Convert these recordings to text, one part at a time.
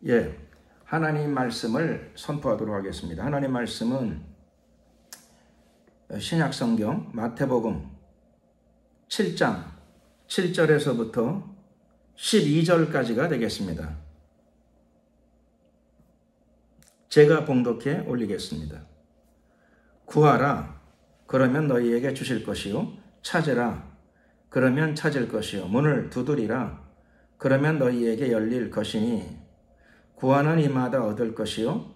예, 하나님 말씀을 선포하도록 하겠습니다. 하나님 말씀은 신약성경 마태복음 7장 7절에서부터 12절까지가 되겠습니다. 제가 봉독해 올리겠습니다. 구하라, 그러면 너희에게 주실 것이요. 찾으라, 그러면 찾을 것이요. 문을 두드리라, 그러면 너희에게 열릴 것이니 구하는 이마다 얻을 것이요.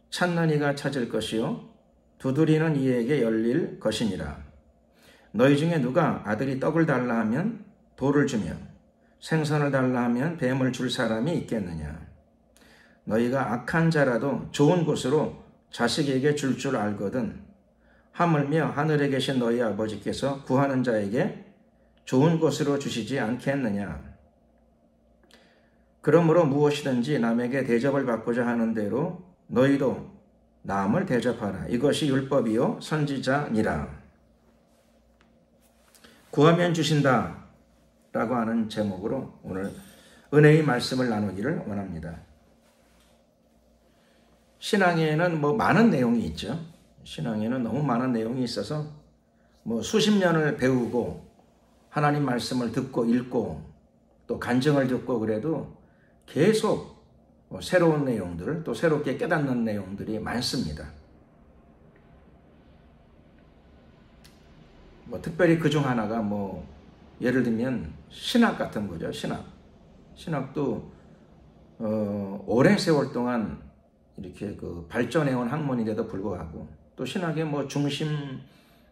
찾는 이가 찾을 것이요. 두드리는 이에게 열릴 것이니라. 너희 중에 누가 아들이 떡을 달라 하면 돌을 주며 생선을 달라 하면 뱀을 줄 사람이 있겠느냐. 너희가 악한 자라도 좋은 곳으로 자식에게 줄 줄 알거든. 하물며 하늘에 계신 너희 아버지께서 구하는 자에게 좋은 곳으로 주시지 않겠느냐. 그러므로 무엇이든지 남에게 대접을 받고자 하는 대로 너희도 남을 대접하라. 이것이 율법이요 선지자니라. 구하면 주신다 라고 하는 제목으로 오늘 은혜의 말씀을 나누기를 원합니다. 신앙에는 많은 내용이 있죠. 신앙에는 너무 많은 내용이 있어서 수십 년을 배우고 하나님 말씀을 듣고 읽고 또 간증을 듣고 그래도 계속 새로운 내용들, 또 새롭게 깨닫는 내용들이 많습니다. 특별히 그중 하나가 예를 들면 신학 같은 거죠. 신학도 오랜 세월 동안 이렇게 발전해온 학문인데도 불구하고 또 신학의 중심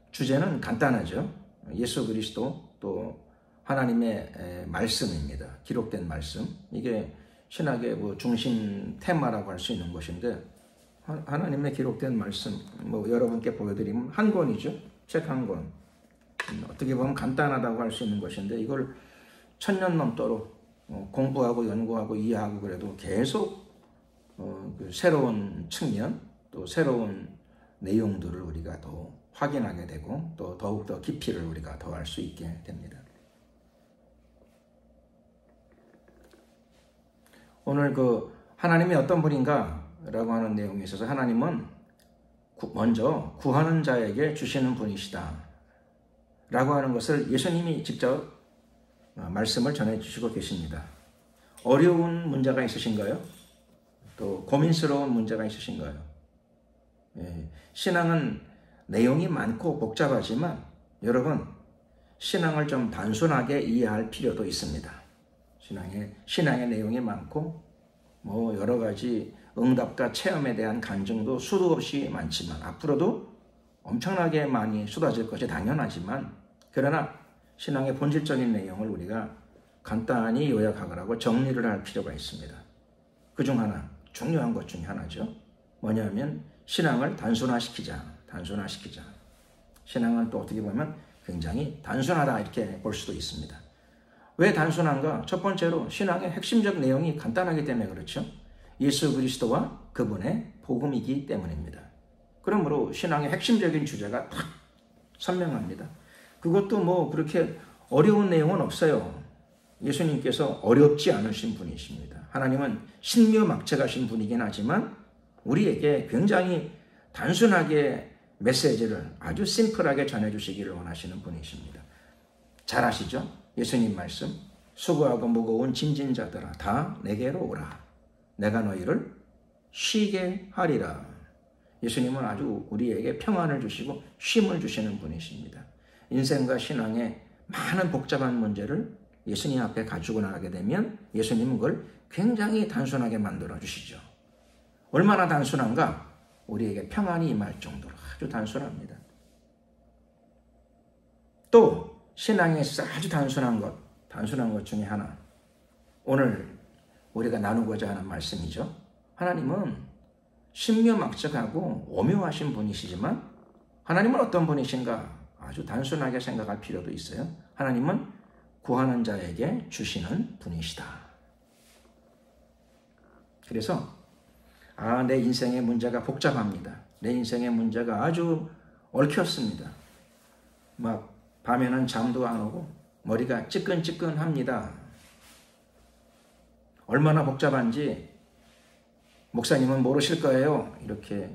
주제는 간단하죠. 예수 그리스도 또 하나님의 말씀입니다. 기록된 말씀. 이게 신학의 중심 테마라고 할 수 있는 것인데 하나님의 기록된 말씀 여러분께 보여드리면 한 권이죠. 책 한 권. 어떻게 보면 간단하다고 할 수 있는 것인데 이걸 1000년 넘도록 공부하고 연구하고 이해하고 그래도 계속 새로운 측면 또 새로운 내용들을 우리가 더 확인하게 되고 또 더욱더 깊이를 우리가 더 알 수 있게 됩니다. 오늘 하나님이 어떤 분인가 라고 하는 내용에 있어서 하나님은 먼저 구하는 자에게 주시는 분이시다 라고 하는 것을 예수님이 직접 말씀을 전해주시고 계십니다. 어려운 문제가 있으신가요? 또 고민스러운 문제가 있으신가요? 신앙은 내용이 많고 복잡하지만 여러분 신앙을 좀 단순하게 이해할 필요도 있습니다. 신앙의 내용이 많고 여러 가지 응답과 체험에 대한 간증도 수도 없이 많지만 앞으로도 엄청나게 많이 쏟아질 것이 당연하지만 그러나 신앙의 본질적인 내용을 우리가 간단히 요약하고 정리를 할 필요가 있습니다. 그중 하나 중요한 것 중에 하나죠. 뭐냐면 신앙을 단순화시키자. 신앙은 또 어떻게 보면 굉장히 단순하다 이렇게 볼 수도 있습니다. 왜 단순한가? 첫 번째로 신앙의 핵심적 내용이 간단하기 때문에 그렇죠. 예수 그리스도와 그분의 복음이기 때문입니다. 그러므로 신앙의 핵심적인 주제가 딱 선명합니다. 그것도 그렇게 어려운 내용은 없어요. 예수님께서 어렵지 않으신 분이십니다. 하나님은 신묘막측하신 분이긴 하지만 우리에게 굉장히 단순하게 메시지를 아주 심플하게 전해주시기를 원하시는 분이십니다. 잘 아시죠? 예수님 말씀, 수고하고 무거운 짐진 자들아 다 내게로 오라. 내가 너희를 쉬게 하리라. 예수님은 아주 우리에게 평안을 주시고 쉼을 주시는 분이십니다. 인생과 신앙의 많은 복잡한 문제를 예수님 앞에 가지고 나가게 되면 예수님은 그걸 굉장히 단순하게 만들어 주시죠. 얼마나 단순한가? 우리에게 평안이 임할 정도로 아주 단순합니다. 또 신앙에 있어서 아주 단순한 것 중에 하나, 오늘 우리가 나누고자 하는 말씀이죠. 하나님은 신묘막측하고 오묘하신 분이시지만 하나님은 어떤 분이신가? 아주 단순하게 생각할 필요도 있어요. 하나님은 구하는 자에게 주시는 분이시다. 그래서 내 인생의 문제가 복잡합니다. 내 인생의 문제가 아주 얽혔습니다. 밤에는 잠도 안 오고 머리가 찌끈찌끈합니다. 얼마나 복잡한지 목사님은 모르실 거예요. 이렇게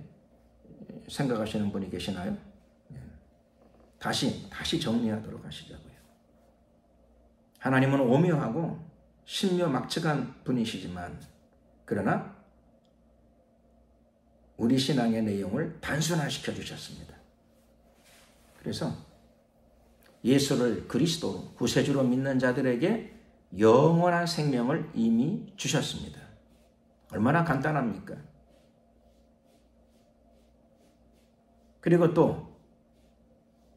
생각하시는 분이 계시나요? 다시 정리하도록 하시자고요. 하나님은 오묘하고 신묘막측한 분이시지만 그러나 우리 신앙의 내용을 단순화시켜 주셨습니다. 그래서 예수를 그리스도 구세주로 믿는 자들에게 영원한 생명을 이미 주셨습니다. 얼마나 간단합니까? 그리고 또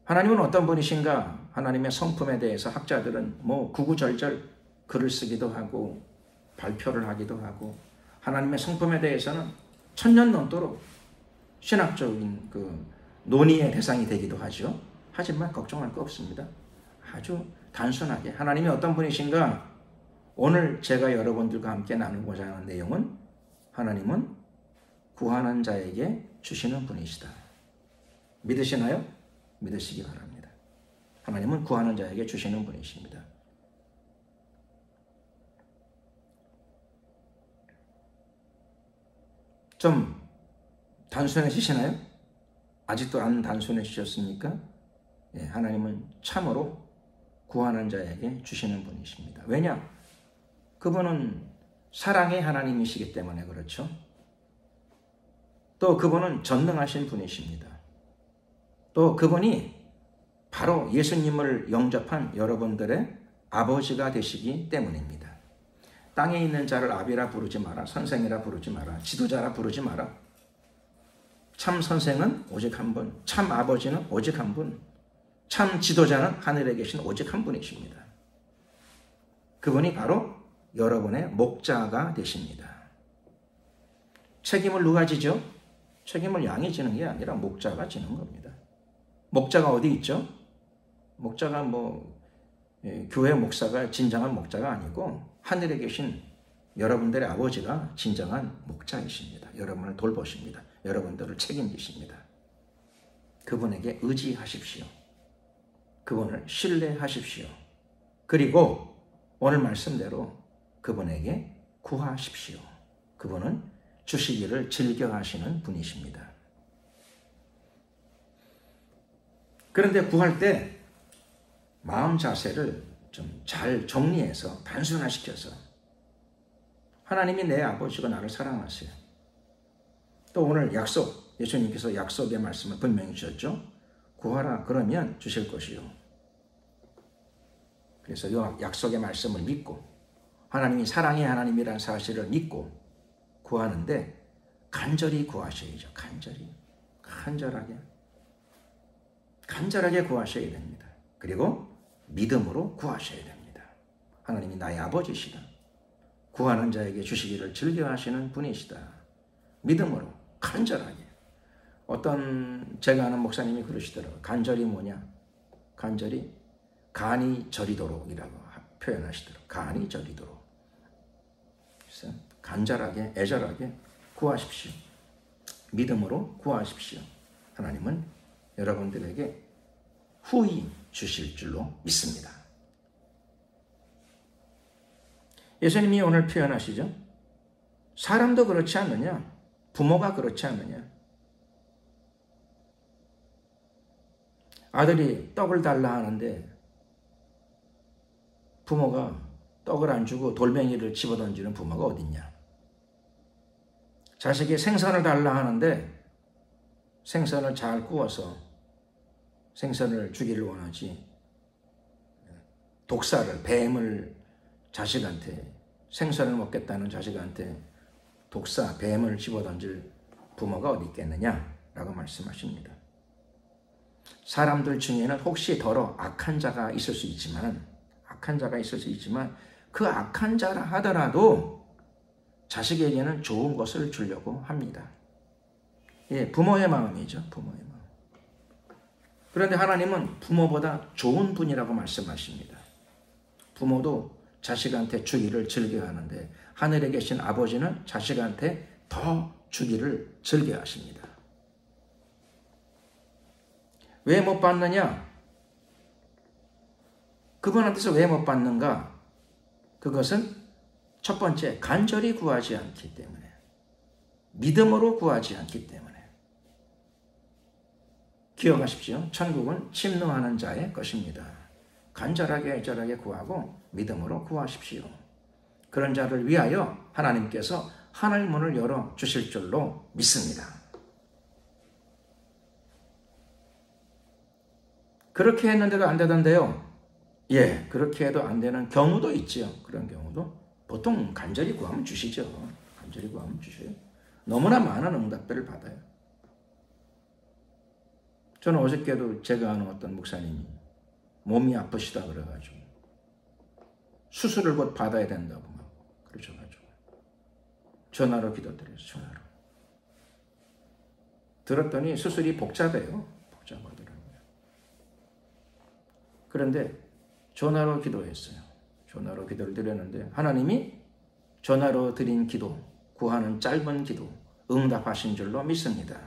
하나님은 어떤 분이신가? 하나님의 성품에 대해서 학자들은 구구절절 글을 쓰기도 하고 발표를 하기도 하고 하나님의 성품에 대해서는 천년 넘도록 신학적인 논의의 대상이 되기도 하죠. 하지만 걱정할 거 없습니다. 아주 단순하게 하나님이 어떤 분이신가? 오늘 제가 여러분들과 함께 나누고자 하는 내용은 하나님은 구하는 자에게 주시는 분이시다. 믿으시나요? 믿으시기 바랍니다. 하나님은 구하는 자에게 주시는 분이십니다. 좀 단순해지시나요? 아직도 안 단순해지셨습니까? 하나님은 참으로 구하는 자에게 주시는 분이십니다. 왜냐? 그분은 사랑의 하나님이시기 때문에 그렇죠. 또 그분은 전능하신 분이십니다. 또 그분이 바로 예수님을 영접한 여러분들의 아버지가 되시기 때문입니다. 땅에 있는 자를 아비라 부르지 마라. 선생이라 부르지 마라. 지도자라 부르지 마라. 참 선생은 오직 한 분, 참 아버지는 오직 한 분, 참 지도자는 하늘에 계신 오직 한 분이십니다. 그분이 바로 여러분의 목자가 되십니다. 책임을 누가 지죠? 책임을 양이 지는 게 아니라 목자가 지는 겁니다. 목자가 어디 있죠? 목자가 교회 목사가 진정한 목자가 아니고 하늘에 계신 여러분들의 아버지가 진정한 목자이십니다. 여러분을 돌보십니다. 여러분들을 책임지십니다. 그분에게 의지하십시오. 그분을 신뢰하십시오. 그리고 오늘 말씀대로 그분에게 구하십시오. 그분은 주시기를 즐겨하시는 분이십니다. 그런데 구할 때 마음 자세를 좀 잘 정리해서 단순화시켜서 하나님이 내 아버지고 나를 사랑하세요. 또 오늘 약속, 예수님께서 약속의 말씀을 분명히 주셨죠. 구하라 그러면 주실 것이요. 그래서 이 약속의 말씀을 믿고 하나님이 사랑의 하나님이라는 사실을 믿고 구하는데 간절히 구하셔야죠. 간절하게 구하셔야 됩니다. 그리고 믿음으로 구하셔야 됩니다. 하나님이 나의 아버지시다. 구하는 자에게 주시기를 즐겨하시는 분이시다. 믿음으로 간절하게. 제가 아는 목사님이 그러시더라고요. 간절히 뭐냐? 간절히 간이 저리도록이라고 표현하시더라고요. 간이 저리도록. 그래서 간절하게 애절하게 구하십시오. 믿음으로 구하십시오. 하나님은 여러분들에게 후히 주실 줄로 믿습니다. 예수님이 오늘 표현하시죠. 사람도 그렇지 않느냐? 부모가 그렇지 않느냐? 아들이 떡을 달라 하는데 부모가 떡을 안 주고 돌멩이를 집어던지는 부모가 어딨냐? 자식이 생선을 달라 하는데 생선을 잘 구워서 생선을 주기를 원하지 독사를, 뱀을 자식한테, 생선을 먹겠다는 자식한테 독사, 뱀을 집어던질 부모가 어디 있겠느냐라고 말씀하십니다. 사람들 중에는 혹시 더러 악한 자가 있을 수 있지만 그 악한 자라 하더라도 자식에게는 좋은 것을 주려고 합니다. 부모의 마음이죠. 부모의 마음. 그런데 하나님은 부모보다 좋은 분이라고 말씀하십니다. 부모도 자식한테 주기를 즐겨하는데 하늘에 계신 아버지는 자식한테 더 주기를 즐겨하십니다. 왜 못 받느냐? 그분한테서 왜 못 받는가? 그것은 첫 번째, 간절히 구하지 않기 때문에. 믿음으로 구하지 않기 때문에. 기억하십시오. 천국은 침노하는 자의 것입니다. 간절하게 애절하게 구하고 믿음으로 구하십시오. 그런 자를 위하여 하나님께서 하늘 문을 열어 주실 줄로 믿습니다. 그렇게 했는데도 안 되던데요. 예, 그렇게 해도 안 되는 경우도 있지요. 그런 경우도 보통 간절히 구하면 주시죠. 간절히 구하면 주셔요. 너무나 많은 응답들을 받아요. 저는 어저께도 제가 아는 어떤 목사님이 몸이 아프시다 그래가지고 수술을 곧 받아야 된다고 막 그러셔가지고 전화로 기도드려요. 전화로. 들었더니 수술이 복잡해요. 복잡하더라고요. 그런데 전화로 기도했어요. 전화로 기도를 드렸는데 하나님이 전화로 드린 기도, 구하는 짧은 기도 응답하신 줄로 믿습니다.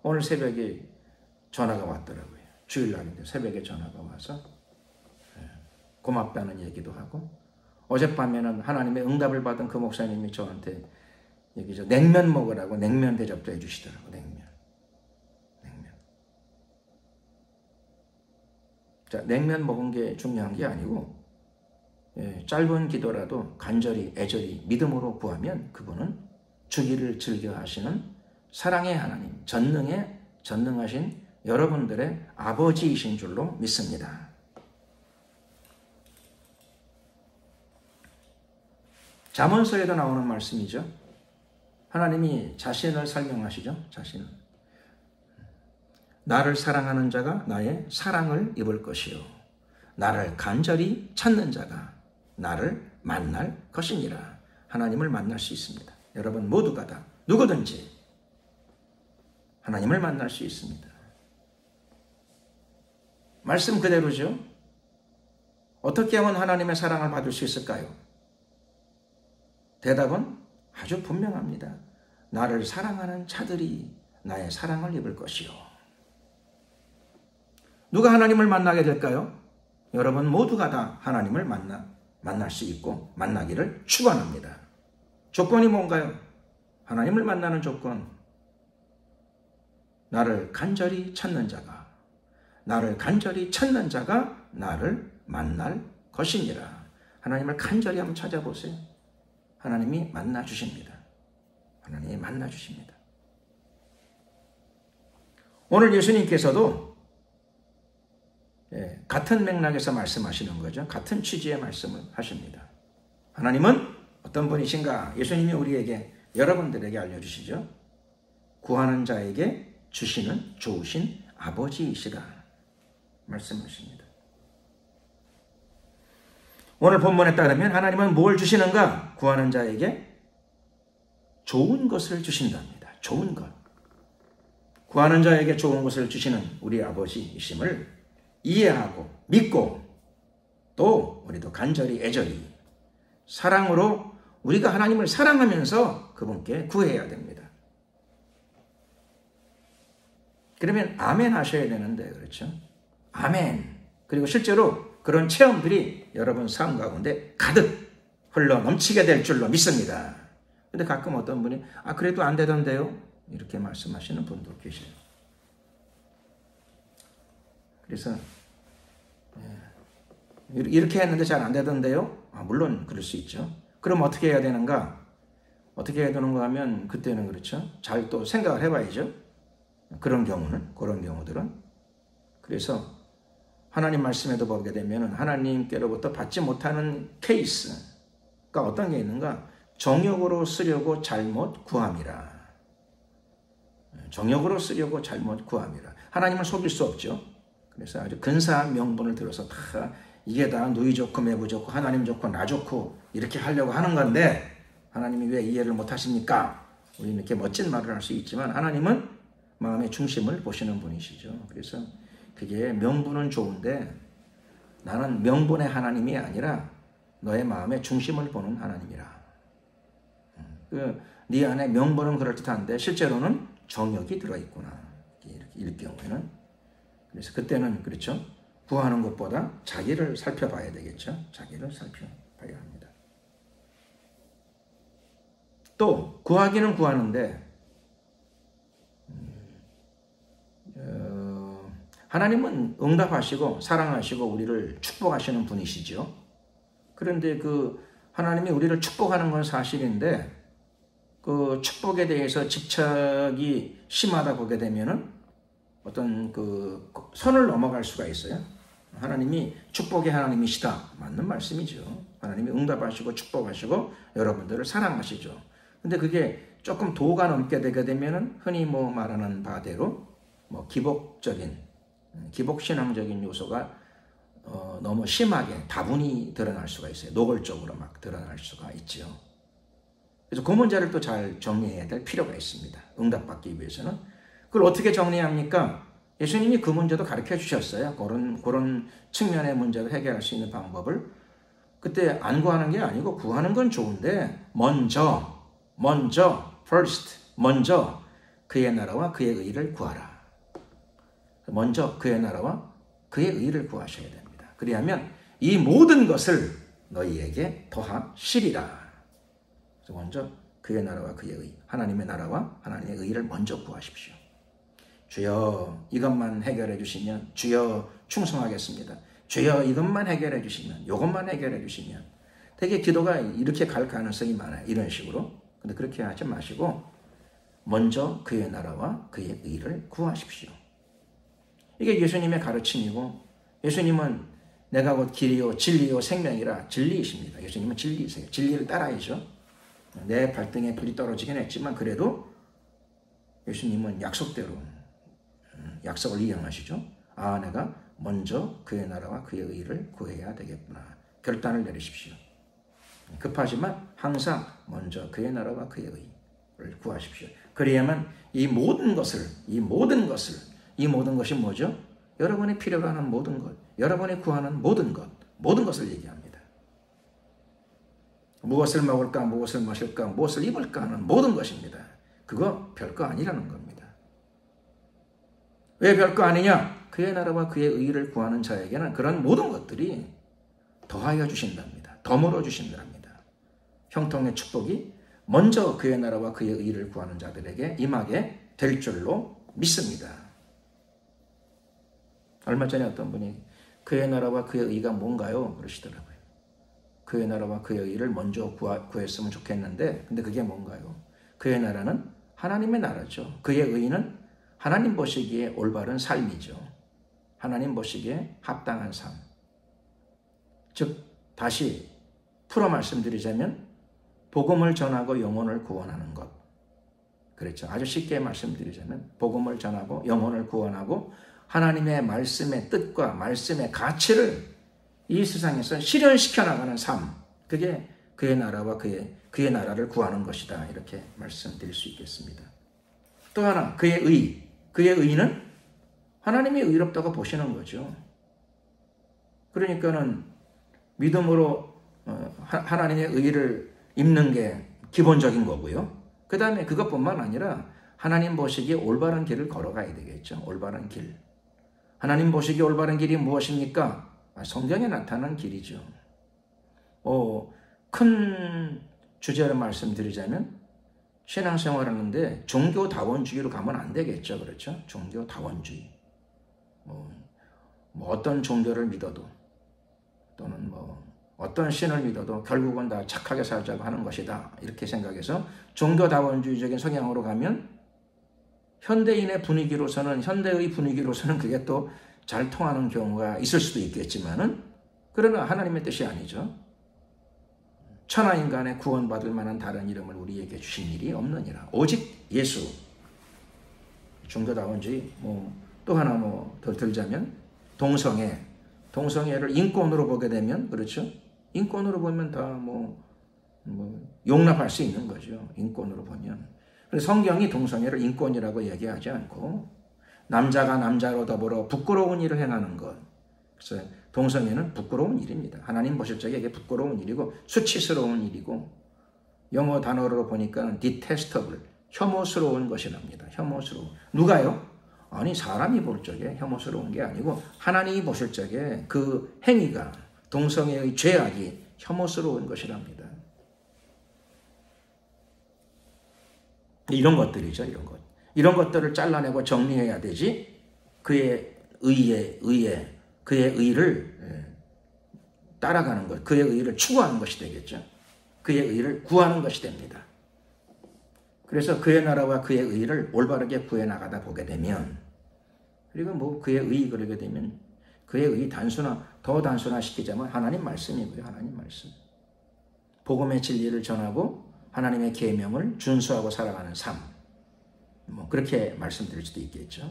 오늘 새벽에 전화가 왔더라고요. 주일날인데 새벽에 전화가 와서 고맙다는 얘기도 하고, 어젯밤에는 하나님의 응답을 받은 그 목사님이 저한테 여기 냉면 먹으라고 냉면 대접도 해주시더라고요. 냉면. 자, 냉면 먹은 게 중요한 게 아니고 짧은 기도라도 간절히 애절히 믿음으로 구하면 그분은 주기를 즐겨 하시는 사랑의 하나님, 전능하신 여러분들의 아버지이신 줄로 믿습니다. 잠언서에도 나오는 말씀이죠. 하나님이 자신을 설명하시죠. 자신을. 나를 사랑하는 자가 나의 사랑을 입을 것이요 나를 간절히 찾는 자가 나를 만날 것이니라. 하나님을 만날 수 있습니다. 여러분 모두가 다 누구든지 하나님을 만날 수 있습니다. 말씀 그대로죠. 어떻게 하면 하나님의 사랑을 받을 수 있을까요? 대답은 아주 분명합니다. 나를 사랑하는 자들이 나의 사랑을 입을 것이요. 누가 하나님을 만나게 될까요? 여러분 모두가 다 하나님을 만날 수 있고 만나기를 축원합니다. 조건이 뭔가요? 하나님을 만나는 조건. 나를 간절히 찾는 자가 나를 만날 것이니라. 하나님을 간절히 한번 찾아보세요. 하나님이 만나 주십니다. 하나님이 만나 주십니다. 오늘 예수님께서도 같은 맥락에서 말씀하시는 거죠. 같은 취지의 말씀을 하십니다. 하나님은 어떤 분이신가? 예수님이 우리에게, 여러분들에게 알려주시죠. 구하는 자에게 주시는 좋으신 아버지이시다 말씀하십니다. 오늘 본문에 따르면 하나님은 뭘 주시는가? 구하는 자에게 좋은 것을 주신답니다. 좋은 것. 구하는 자에게 좋은 것을 주시는 우리 아버지이심을 이해하고 믿고 또 우리도 간절히 애절히 사랑으로 우리가 하나님을 사랑하면서 그분께 구해야 됩니다. 그러면 아멘 하셔야 되는데 그렇죠? 아멘. 그리고 실제로 그런 체험들이 여러분 삶 가운데 가득 흘러 넘치게 될 줄로 믿습니다. 근데 가끔 어떤 분이 그래도 안 되던데요? 이렇게 말씀하시는 분도 계셔요. 그래서 이렇게 했는데 잘 안 되던데요? 물론 그럴 수 있죠. 그럼 어떻게 해야 되는가? 어떻게 해야 되는가 하면 그때는 그렇죠. 잘 또 생각을 해봐야죠. 그런 경우들은. 그래서 하나님 말씀에도 보게 되면 하나님께로부터 받지 못하는 케이스가 어떤 게 있는가? 정욕으로 쓰려고 잘못 구함이라. 정욕으로 쓰려고 잘못 구함이라. 하나님을 속일 수 없죠. 그래서 아주 근사한 명분을 들어서 다 이게 다 누이 좋고 매부 좋고 하나님 좋고 나 좋고 이렇게 하려고 하는 건데 하나님이 왜 이해를 못 하십니까? 우리는 이렇게 멋진 말을 할 수 있지만 하나님은 마음의 중심을 보시는 분이시죠. 그래서 그게 명분은 좋은데 나는 명분의 하나님이 아니라 너의 마음의 중심을 보는 하나님이라. 네 안에 명분은 그럴듯한데 실제로는 정욕이 들어있구나. 이렇게 일 경우에는. 그래서 그때는 그렇죠. 구하는 것보다 자기를 살펴봐야 되겠죠. 자기를 살펴봐야 합니다. 또 구하기는 구하는데 하나님은 응답하시고 사랑하시고 우리를 축복하시는 분이시죠. 그런데 그 하나님이 우리를 축복하는 건 사실인데 그 축복에 대해서 집착이 심하다 보게 되면은 어떤 그 선을 넘어갈 수가 있어요. 하나님이 축복의 하나님이시다. 맞는 말씀이죠. 하나님이 응답하시고 축복하시고 여러분들을 사랑하시죠. 근데 그게 조금 도가 넘게 되게 되면은 흔히 뭐 말하는 바대로 뭐 기복신앙적인 요소가 너무 심하게 다분히 드러날 수가 있어요. 노골적으로 막 드러날 수가 있죠. 그래서 그 문제를 또 잘 정리해야 될 필요가 있습니다. 응답받기 위해서는. 그걸 어떻게 정리합니까? 예수님이 그 문제도 가르쳐 주셨어요. 그런 측면의 문제를 해결할 수 있는 방법을. 그때 안 구하는 게 아니고 구하는 건 좋은데 먼저 그의 나라와 그의 의를 구하라. 먼저 그의 나라와 그의 의를 구하셔야 됩니다. 그리하면 이 모든 것을 너희에게 더하시리라. 그래서 먼저 그의 나라와 그의 의, 하나님의 나라와 하나님의 의를 먼저 구하십시오. 주여 이것만 해결해 주시면 주여 충성하겠습니다. 주여 이것만 해결해 주시면 이것만 해결해 주시면 되게 기도가 이렇게 갈 가능성이 많아요. 이런 식으로. 근데 그렇게 하지 마시고 먼저 그의 나라와 그의 의를 구하십시오. 이게 예수님의 가르침이고 예수님은 내가 곧 길이요 진리요 생명이라 진리이십니다. 예수님은 진리이세요. 진리를 따라야죠. 내 발등에 불이 떨어지긴 했지만 그래도 예수님은 약속대로 약속을 이행하시죠. 아, 내가 먼저 그의 나라와 그의 의를 구해야 되겠구나. 결단을 내리십시오. 급하지만 항상 먼저 그의 나라와 그의 의를 구하십시오. 그래야만 이 모든 것이 뭐죠? 여러분이 필요로 하는 모든 것, 여러분이 구하는 모든 것을 얘기합니다. 무엇을 먹을까, 무엇을 마실까, 무엇을 입을까 하는 모든 것입니다. 그거 별거 아니라는 겁니다. 왜 별거 아니냐? 그의 나라와 그의 의를 구하는 자에게는 그런 모든 것들이 더하여 주신답니다. 덤으로 주신답니다. 형통의 축복이 먼저 그의 나라와 그의 의를 구하는 자들에게 임하게 될 줄로 믿습니다. 얼마 전에 어떤 분이 그의 나라와 그의 의가 뭔가요? 그러시더라고요. 그의 나라와 그의 의를 먼저 구했으면 좋겠는데 근데 그게 뭔가요? 그의 나라는 하나님의 나라죠. 그의 의는 하나님 보시기에 올바른 삶이죠. 하나님 보시기에 합당한 삶. 즉 다시 풀어 말씀드리자면 복음을 전하고 영혼을 구원하는 것. 그렇죠. 아주 쉽게 말씀드리자면 복음을 전하고 영혼을 구원하고 하나님의 말씀의 뜻과 말씀의 가치를 이 세상에서 실현시켜 나가는 삶. 그게 그의 나라와 그의 나라를 구하는 것이다. 이렇게 말씀드릴 수 있겠습니다. 또 하나 그의 의. 그의 의는 하나님이 의롭다고 보시는 거죠. 그러니까는 믿음으로 하나님의 의를 입는 게 기본적인 거고요. 그 다음에 그것뿐만 아니라 하나님 보시기에 올바른 길을 걸어가야 되겠죠. 올바른 길. 하나님 보시기에 올바른 길이 무엇입니까? 성경에 나타난 길이죠. 큰 주제로 말씀드리자면 신앙생활하는데 종교다원주의로 가면 안 되겠죠. 그렇죠? 종교다원주의. 어떤 종교를 믿어도 또는 어떤 신을 믿어도 결국은 다 착하게 살자고 하는 것이다. 이렇게 생각해서 종교다원주의적인 성향으로 가면 현대의 분위기로서는 그게 또 잘 통하는 경우가 있을 수도 있겠지만은 그러나 하나님의 뜻이 아니죠. 천하인간의 구원받을 만한 다른 이름을 우리에게 주신 일이 없느니라. 오직 예수. 종교다원주의. 또 하나 더 들자면 동성애를 인권으로 보게 되면 그렇죠. 인권으로 보면 다 용납할 수 있는 거죠. 인권으로 보면. 그래서 성경이 동성애를 인권이라고 얘기하지 않고 남자가 남자로 더불어 부끄러운 일을 행하는 것. 그래서 동성애는 부끄러운 일입니다. 하나님 보실 적에 이게 부끄러운 일이고 수치스러운 일이고 영어 단어로 보니까 detestable, 혐오스러운 것이랍니다. 혐오스러운. 누가요? 아니 사람이 볼 적에 혐오스러운 게 아니고 하나님이 보실 적에 그 행위가 동성애의 죄악이 혐오스러운 것이랍니다. 이런 것들이죠. 이런 것. 이런 것들을 잘라내고 정리해야 되지 그의 의를 따라가는 것, 그의 의를 추구하는 것이 되겠죠. 그의 의를 구하는 것이 됩니다. 그래서 그의 나라와 그의 의를 올바르게 구해나가다 보게 되면, 그리고 뭐 그의 의 그러게 되면 그의 의 더 단순화시키자면 하나님 말씀이고요. 하나님 말씀. 복음의 진리를 전하고 하나님의 계명을 준수하고 살아가는 삶. 뭐 그렇게 말씀드릴 수도 있겠죠.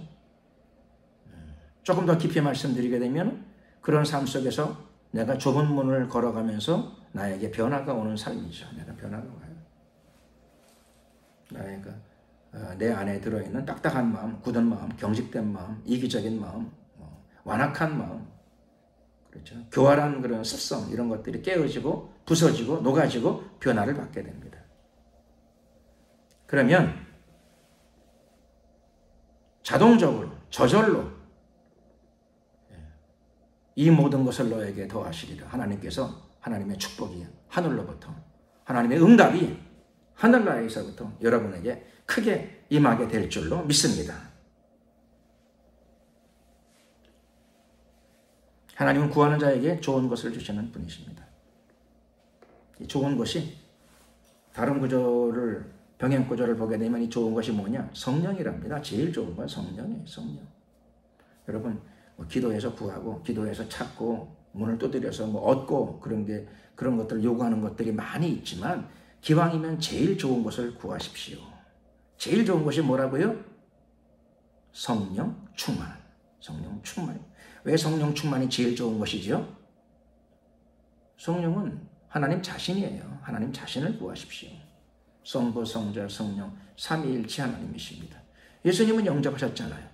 조금 더 깊이 말씀드리게 되면 그런 삶 속에서 내가 좁은 문을 걸어가면서 나에게 변화가 오는 삶이죠. 내가 변화가 와요. 내 안에 들어있는 딱딱한 마음, 굳은 마음, 경직된 마음, 이기적인 마음, 완악한 마음, 그렇죠. 교활한 그런 습성, 이런 것들이 깨어지고 부서지고 녹아지고 변화를 받게 됩니다. 그러면 자동적으로, 저절로 이 모든 것을 너에게 더하시리라. 하나님께서 하나님의 축복이 하늘로부터, 하나님의 응답이 하늘나라에서부터 여러분에게 크게 임하게 될 줄로 믿습니다. 하나님은 구하는 자에게 좋은 것을 주시는 분이십니다. 이 좋은 것이 다른 구조를, 병행 구조를 보게 되면 이 좋은 것이 뭐냐? 성령이랍니다. 제일 좋은 건 성령이에요. 성령. 여러분 기도해서 구하고 기도해서 찾고 문을 두드려서 얻고 그런 것들 요구하는 것들이 많이 있지만 기왕이면 제일 좋은 것을 구하십시오. 제일 좋은 것이 뭐라고요? 성령 충만. 성령 충만. 왜 성령 충만이 제일 좋은 것이죠? 성령은 하나님 자신이에요. 하나님 자신을 구하십시오. 성부, 성자, 성령 삼위일체 하나님이십니다. 예수님은 영접하셨잖아요.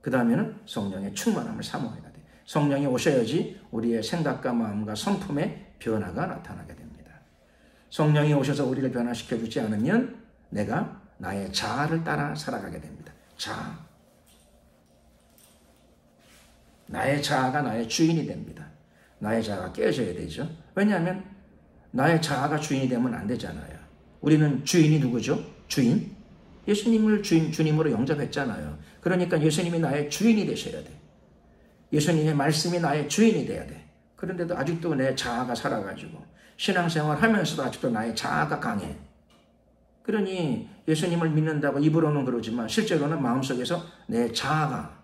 그 다음에는 성령의 충만함을 사모해야 돼. 성령이 오셔야지 우리의 생각과 마음과 성품의 변화가 나타나게 됩니다. 성령이 오셔서 우리를 변화시켜 주지 않으면 내가 나의 자아를 따라 살아가게 됩니다. 자아. 나의 자아가 나의 주인이 됩니다. 나의 자아가 깨져야 되죠. 왜냐하면 나의 자아가 주인이 되면 안 되잖아요. 우리는 주인이 누구죠? 주인? 예수님을 주님으로 영접했잖아요. 그러니까 예수님이 나의 주인이 되셔야 돼. 예수님의 말씀이 나의 주인이 돼야 돼. 그런데도 아직도 내 자아가 살아가지고 신앙생활 하면서도 아직도 나의 자아가 강해. 그러니 예수님을 믿는다고 입으로는 그러지만 실제로는 마음속에서 내 자아가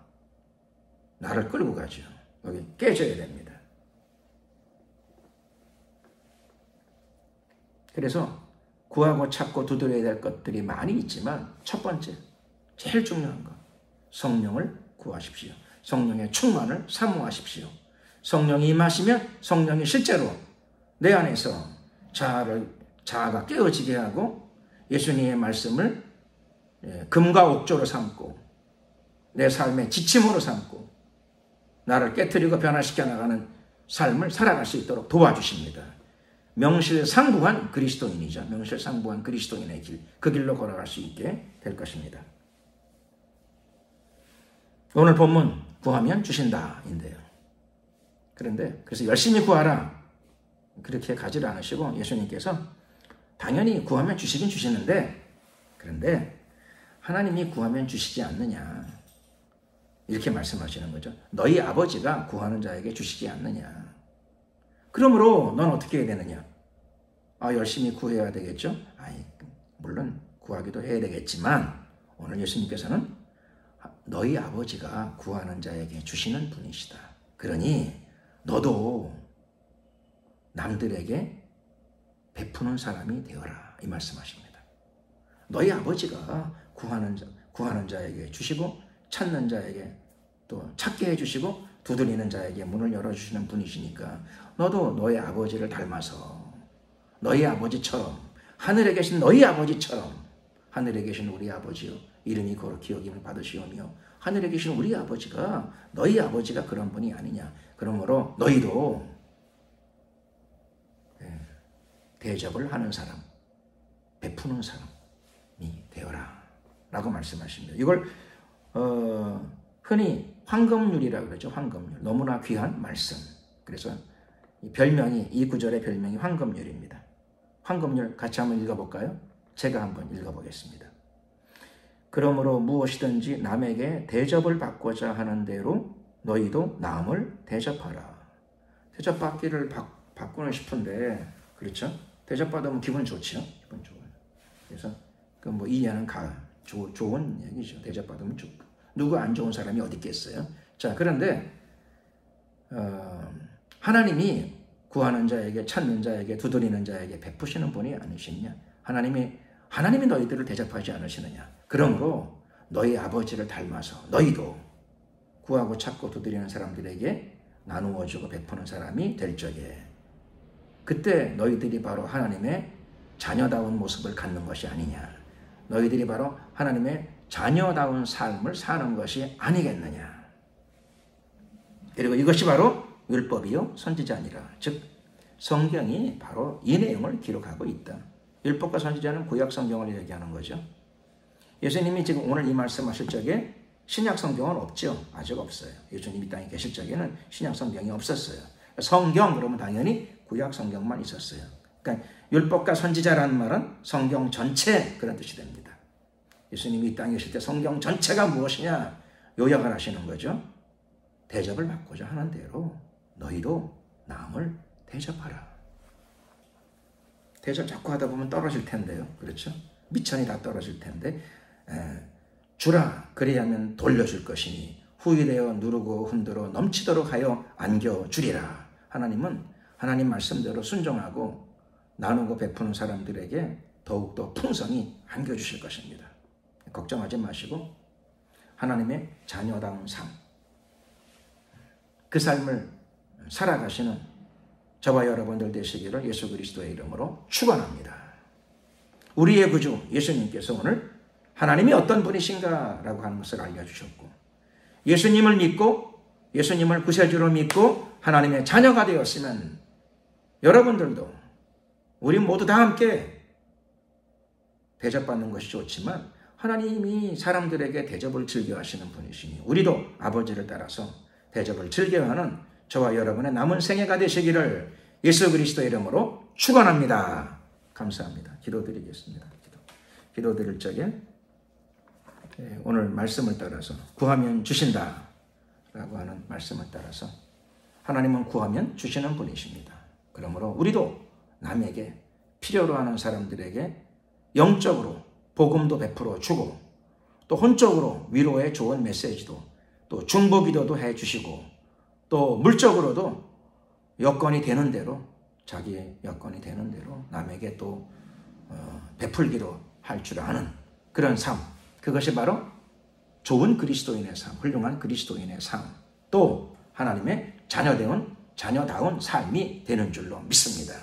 나를 끌고 가죠. 여기 깨져야 됩니다. 그래서 구하고 찾고 두드려야 될 것들이 많이 있지만 첫 번째, 제일 중요한 거, 성령을 구하십시오. 성령의 충만을 사모하십시오. 성령이 임하시면 성령이 실제로 내 안에서 자아가 깨어지게 하고 예수님의 말씀을 금과 옥조로 삼고 내 삶의 지침으로 삼고 나를 깨트리고 변화시켜 나가는 삶을 살아갈 수 있도록 도와주십니다. 명실상부한 그리스도인이죠. 명실상부한 그리스도인의 길, 그 길로 걸어갈 수 있게 될 것입니다. 오늘 본문 구하면 주신다인데요. 그래서 열심히 구하라 그렇게 가지를 않으시고 예수님께서 당연히 구하면 주시긴 주시는데, 그런데 하나님이 구하면 주시지 않느냐 이렇게 말씀하시는 거죠. 너희 아버지가 구하는 자에게 주시지 않느냐. 그러므로 넌 어떻게 해야 되느냐? 열심히 구해야 되겠죠? 물론 구하기도 해야 되겠지만 오늘 예수님께서는 너희 아버지가 구하는 자에게 주시는 분이시다. 그러니 너도 남들에게 베푸는 사람이 되어라 이 말씀하십니다. 너희 아버지가 구하는 자에게 주시고 찾는 자에게 또 찾게 해주시고 두드리는 자에게 문을 열어주시는 분이시니까 너도 너희 아버지를 닮아서 너희 아버지처럼, 하늘에 계신 너희 아버지처럼, 하늘에 계신 우리 아버지요 이름이 거룩히 여김을 받으시오며 하늘에 계신 우리 아버지가 너희 아버지가 그런 분이 아니냐. 그러므로 너희도 대접을 하는 사람, 베푸는 사람이 되어라 라고 말씀하십니다. 이걸 흔히 황금률이라고 그러죠. 황금률. 너무나 귀한 말씀. 그래서 이 구절의 별명이 황금률입니다. 황금률 같이 한번 읽어볼까요? 제가 한번 읽어보겠습니다. 그러므로 무엇이든지 남에게 대접을 받고자 하는 대로 너희도 남을 대접하라. 대접받기를 받고는 싶은데, 그렇죠? 대접받으면 기분 좋죠? 기분 좋아요. 그래서 그 뭐 이해는 좋은 얘기죠. 대접받으면 좋고. 누구 안 좋은 사람이 어디 있겠어요? 자, 그런데 하나님이 구하는 자에게, 찾는 자에게, 두드리는 자에게 베푸시는 분이 아니시냐? 하나님이 너희들을 대접하지 않으시느냐? 그러므로 너희 아버지를 닮아서 너희도 구하고 찾고 두드리는 사람들에게 나누어주고 베푸는 사람이 될 적에, 그때 너희들이 바로 하나님의 자녀다운 모습을 갖는 것이 아니냐? 너희들이 바로 하나님의 자녀다운 삶을 사는 것이 아니겠느냐? 그리고 이것이 바로 율법이요 선지자니라. 즉 성경이 바로 이 내용을 기록하고 있다. 율법과 선지자는 구약 성경을 얘기하는 거죠. 예수님이 지금 오늘 이 말씀하실 적에 신약 성경은 없죠. 아직 없어요. 예수님이 땅에 계실 적에는 신약 성경이 없었어요. 성경 그러면 당연히 구약 성경만 있었어요. 그러니까 율법과 선지자라는 말은 성경 전체 그런 뜻이 됩니다. 예수님이 이 땅에 계실 때 성경 전체가 무엇이냐 요약을 하시는 거죠. 대접을 받고자 하는 대로 너희도 남을 대접하라. 대접 자꾸 하다 보면 떨어질 텐데요. 그렇죠? 미천이 다 떨어질 텐데 주라 그리하면 돌려줄 것이니 후일되어 누르고 흔들어 넘치도록 하여 안겨주리라. 하나님은 하나님 말씀대로 순종하고 나누고 베푸는 사람들에게 더욱더 풍성히 안겨주실 것입니다. 걱정하지 마시고 하나님의 자녀다운 삶, 그 삶을 살아가시는 저와 여러분들 되시기를 예수 그리스도의 이름으로 축원합니다. 우리의 구주 예수님께서 오늘 하나님이 어떤 분이신가라고 하는 것을 알려주셨고, 예수님을 믿고 예수님을 구세주로 믿고 하나님의 자녀가 되었으면 여러분들도 우리 모두 다 함께 대접받는 것이 좋지만 하나님이 사람들에게 대접을 즐겨하시는 분이시니 우리도 아버지를 따라서 대접을 즐겨하는 저와 여러분의 남은 생애가 되시기를 예수 그리스도의 이름으로 축원합니다. 감사합니다. 기도드리겠습니다. 기도드릴 적에 오늘 말씀을 따라서 구하면 주신다 라고 하는 말씀을 따라서 하나님은 구하면 주시는 분이십니다. 그러므로 우리도 남에게 필요로 하는 사람들에게 영적으로 복음도 베풀어 주고 또 혼적으로 위로의 좋은 메시지도 또 중보기도도 해주시고 또 물적으로도 여건이 되는 대로 자기의 여건이 되는 대로 남에게 또 베풀기로 할 줄 아는 그런 삶, 그것이 바로 좋은 그리스도인의 삶, 훌륭한 그리스도인의 삶, 또 하나님의 자녀다운 삶이 되는 줄로 믿습니다.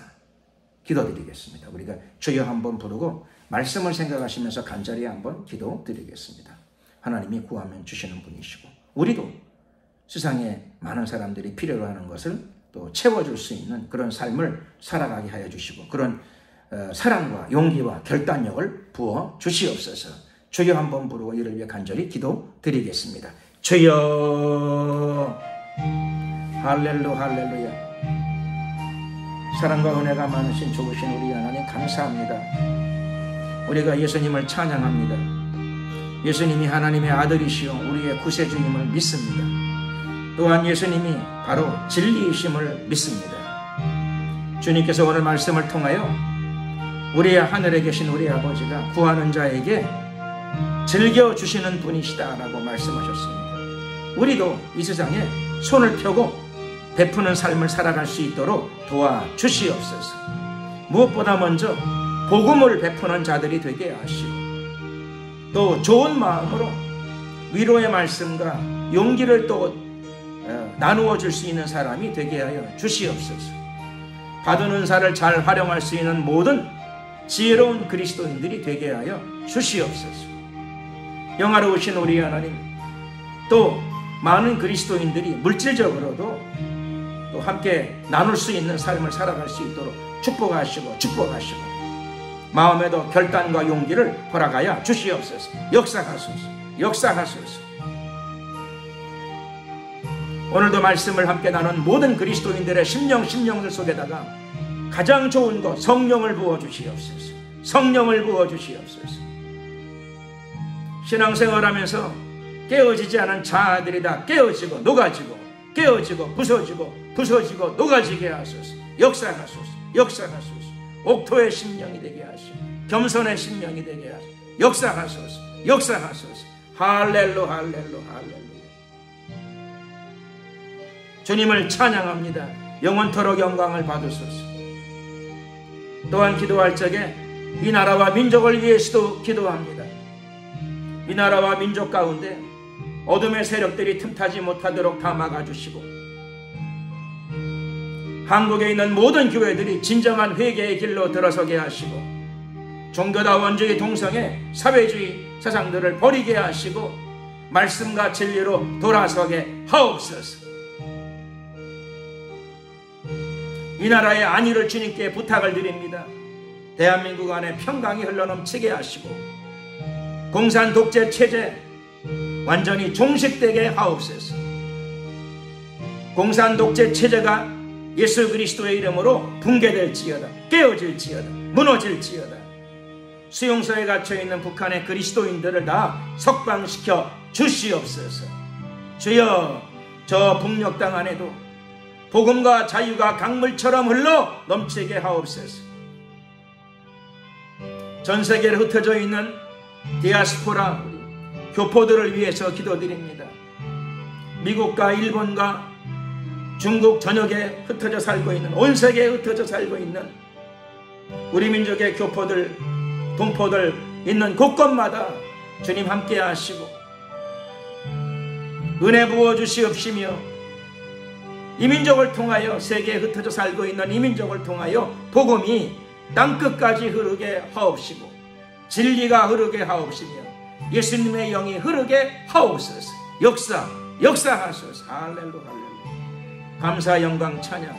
기도드리겠습니다. 우리가 주여 한번 부르고 말씀을 생각하시면서 간절히 한번 기도드리겠습니다. 하나님이 구하면 주시는 분이시고 우리도 세상에 많은 사람들이 필요로 하는 것을 또 채워줄 수 있는 그런 삶을 살아가게 하여 주시고 그런 사랑과 용기와 결단력을 부어 주시옵소서. 주여 한번 부르고 이를 위해 간절히 기도드리겠습니다. 주여 할렐루야. 사랑과 은혜가 많으신 좋으신 우리 하나님 감사합니다. 우리가 예수님을 찬양합니다. 예수님이 하나님의 아들이시오 우리의 구세주님을 믿습니다. 또한 예수님이 바로 진리이심을 믿습니다. 주님께서 오늘 말씀을 통하여 우리의 하늘에 계신 우리 아버지가 구하는 자에게 즐겨주시는 분이시다라고 말씀하셨습니다. 우리도 이 세상에 손을 펴고 베푸는 삶을 살아갈 수 있도록 도와주시옵소서. 무엇보다 먼저 복음을 베푸는 자들이 되게 하시고 또 좋은 마음으로 위로의 말씀과 용기를 또 나누어 줄 수 있는 사람이 되게 하여 주시옵소서. 받은 은사를 잘 활용할 수 있는 모든 지혜로운 그리스도인들이 되게 하여 주시옵소서. 영화로우신 우리 하나님, 또 많은 그리스도인들이 물질적으로도 또 함께 나눌 수 있는 삶을 살아갈 수 있도록 축복하시고 마음에도 결단과 용기를 허락하여 주시옵소서. 역사하소서. 오늘도 말씀을 함께 나눈 모든 그리스도인들의 심령들 속에다가 가장 좋은 것 성령을 부어주시옵소서. 신앙생활하면서 깨어지지 않은 자아들이 다 깨어지고 녹아지고 깨어지고 부서지고 녹아지게 하소서. 역사하소서. 역사하소서. 옥토의 심령이 되게 하시고 겸손의 심령이 되게 하시고 역사하소서. 역사하소서. 할렐루 할렐루 할렐루. 주님을 찬양합니다. 영원토록 영광을 받으소서. 또한 기도할 적에 이 나라와 민족을 위해서도 기도합니다. 이 나라와 민족 가운데 어둠의 세력들이 틈타지 못하도록 다 막아주시고 한국에 있는 모든 교회들이 진정한 회개의 길로 들어서게 하시고 종교다 원주의 동성애 사회주의 사상들을 버리게 하시고 말씀과 진리로 돌아서게 하옵소서. 이 나라의 안위를 주님께 부탁을 드립니다. 대한민국 안에 평강이 흘러넘치게 하시고 공산 독재 체제 완전히 종식되게 하옵소서. 공산 독재 체제가 예수 그리스도의 이름으로 붕괴될지어다. 깨어질지어다. 무너질지어다. 수용소에 갇혀있는 북한의 그리스도인들을 다 석방시켜 주시옵소서. 주여, 저 북녘 땅 안에도 복음과 자유가 강물처럼 흘러 넘치게 하옵소서. 전 세계에 흩어져 있는 디아스포라 교포들을 위해서 기도드립니다. 미국과 일본과 중국 전역에 흩어져 살고 있는, 온 세계에 흩어져 살고 있는 우리 민족의 교포들, 동포들 있는 곳곳마다 주님 함께 하시고 은혜 부어 주시옵시며 이 민족을 통하여, 세계에 흩어져 살고 있는 이 민족을 통하여 복음이 땅끝까지 흐르게 하옵시고 진리가 흐르게 하옵시며 예수님의 영이 흐르게 하옵소서. 역사하소서. 할렐루 할렐루. 감사 영광 찬양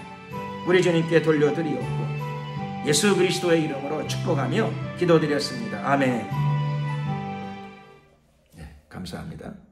우리 주님께 돌려드리옵고 예수 그리스도의 이름으로 축복하며 기도드렸습니다. 아멘. 네, 감사합니다.